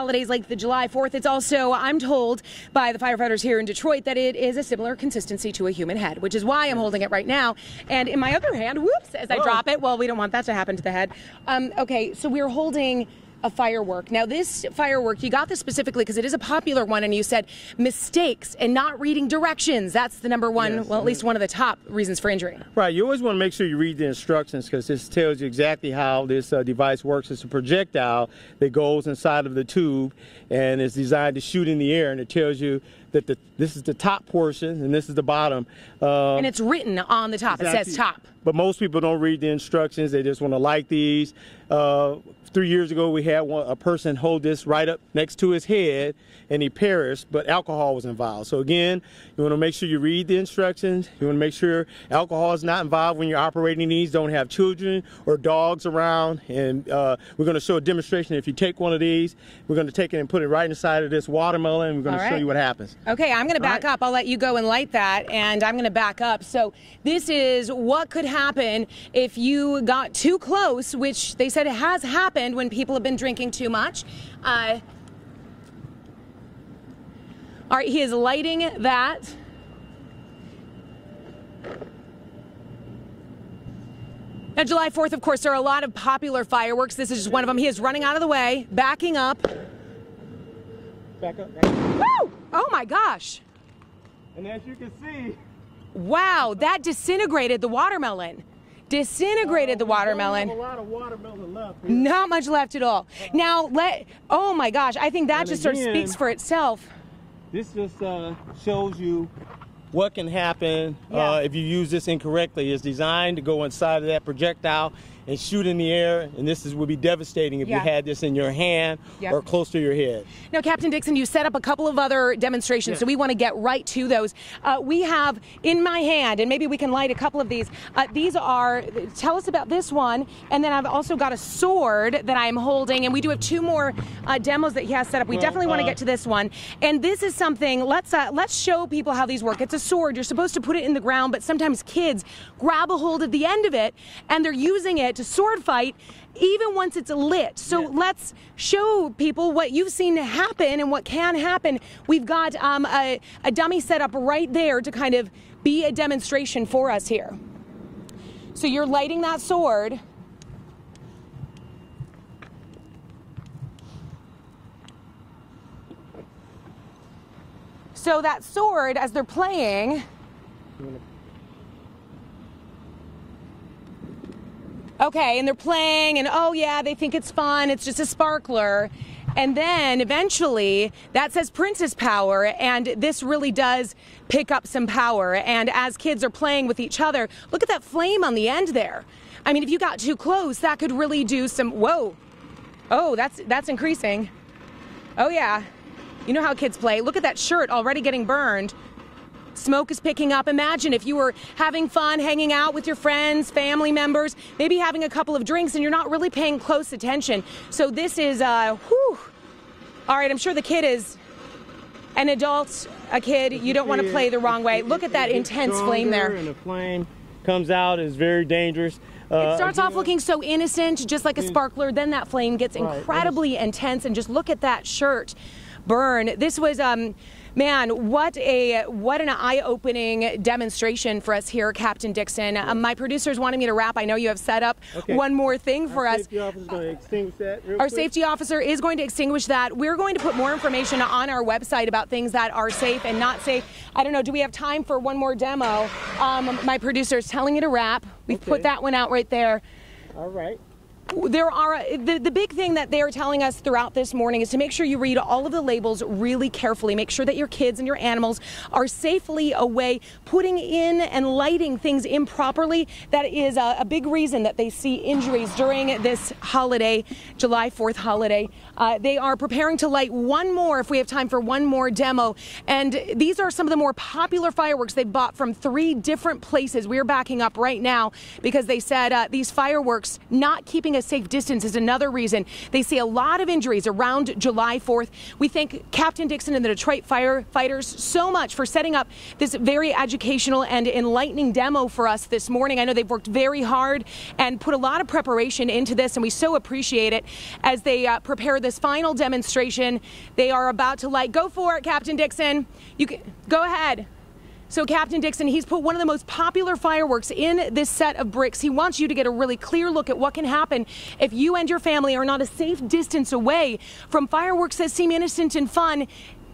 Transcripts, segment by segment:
Holidays like the July 4th, it's also, I'm told by the firefighters here in Detroit, that it is a similar consistency to a human head, which is why I'm holding it right now. And in my other hand, whoops, as I drop it, well, we don't want that to happen to the head. Okay, so we're holding a firework. Now this firework, you got this specifically because it is a popular one, and you said mistakes and not reading directions. That's the number one, yes, well, at least one of the top reasons for injury. Right, you always want to make sure you read the instructions, because this tells you exactly how this device works. It's a projectile that goes inside of the tube and is designed to shoot in the air, and it tells you that this is the top portion and this is the bottom. And it's written on the top, exactly. It says top. But most people don't read the instructions. They just want to light these. 3 years ago, we had a person hold this right up next to his head, and he perished, but alcohol was involved. So again, you want to make sure you read the instructions. You want to make sure alcohol is not involved when you're operating these. Don't have children or dogs around. And we're going to show a demonstration. If you take one of these, we're going to take it and put it right inside of this watermelon. We're going to show you what happens. Okay, I'm going to back up. I'll let you go and light that, and I'm going to back up. So this is what could happen if you got too close, which they said it has happened when people have been drinking too much. All right, he is lighting that. Now, July 4th, of course, there are a lot of popular fireworks. This is just one of them. He is running out of the way, backing up. Back up. Back up. Woo! Oh, my gosh. And as you can see... Wow, that disintegrated the watermelon. Disintegrated the watermelon. We don't have a lot of watermelon left here. Not much left at all. Now, oh my gosh, I think that just sort of speaks for itself. This just shows you what can happen if you use this incorrectly. It's designed to go inside of that projectile and shoot in the air, and this would be devastating if you had this in your hand or close to your head. Now, Captain Dixon, you set up a couple of other demonstrations, so we want to get right to those. We have in my hand, and maybe we can light a couple of these. These are, tell us about this one, and then I've also got a sword that I'm holding, and we do have two more demos that he has set up. We definitely want to get to this one, and this is something, let's show people how these work. It's a sword. You're supposed to put it in the ground, but sometimes kids grab a hold of the end of it, and they're using it to sword fight even once it's lit. So let's show people what you've seen happen and what can happen. We've got a dummy set up right there to kind of be a demonstration for us here. So you're lighting that sword. So that sword, as they're playing, okay, and they're playing, and oh yeah, they think it's fun, it's just a sparkler. And then eventually that says Princess Power, and this really does pick up some power. And as kids are playing with each other, look at that flame on the end there. I mean, if you got too close, that could really do some, whoa. Oh, that's increasing. Oh yeah. You know how kids play. Look at that shirt already getting burned. Smoke is picking up. Imagine if you were having fun, hanging out with your friends, family members, maybe having a couple of drinks, and you're not really paying close attention. So this is, whew. All right, I'm sure the kid is an adult, a kid. You don't want to play the wrong way. Look at that intense flame there. And the flame comes out, is very dangerous. It starts off looking so innocent, just like a sparkler. Then that flame gets incredibly intense, and just look at that shirt burn. This was, man, what an eye-opening demonstration for us here, Captain Dixon. My producers wanted me to wrap. I know you have set up one more thing for us. Our safety officer is going to extinguish that. We're going to put more information on our website about things that are safe and not safe. I don't know, do we have time for one more demo? My producer is telling me to wrap. We've put that one out right there. All right. There are the big thing that they are telling us throughout this morning is to make sure you read all of the labels really carefully. Make sure that your kids and your animals are safely away. Putting in and lighting things improperly, that is a big reason that they see injuries during this holiday, July 4th holiday. They are preparing to light one more, if we have time for one more demo. And these are some of the more popular fireworks they've bought from 3 different places. We're backing up right now because they said these fireworks not keeping a a safe distance is another reason they see a lot of injuries around July 4th. We thank Captain Dixon and the Detroit firefighters so much for setting up this very educational and enlightening demo for us this morning. I know they've worked very hard and put a lot of preparation into this, and we so appreciate it as they prepare this final demonstration. They are about to light. Go for it, Captain Dixon. You can go ahead. So Captain Dixon, he's put one of the most popular fireworks in this set of bricks. He wants you to get a really clear look at what can happen if you and your family are not a safe distance away from fireworks that seem innocent and fun.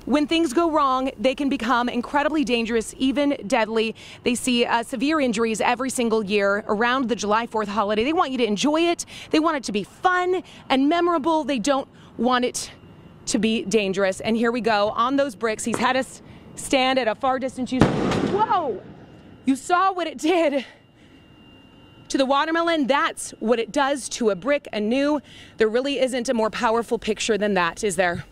When things go wrong, they can become incredibly dangerous, even deadly. They see severe injuries every single year around the July 4th holiday. They want you to enjoy it. They want it to be fun and memorable. They don't want it to be dangerous. And here we go on those bricks. He's had us stand at a far distance. Whoa! You saw what it did to the watermelon. That's what it does to a brick anew. There really isn't a more powerful picture than that, is there?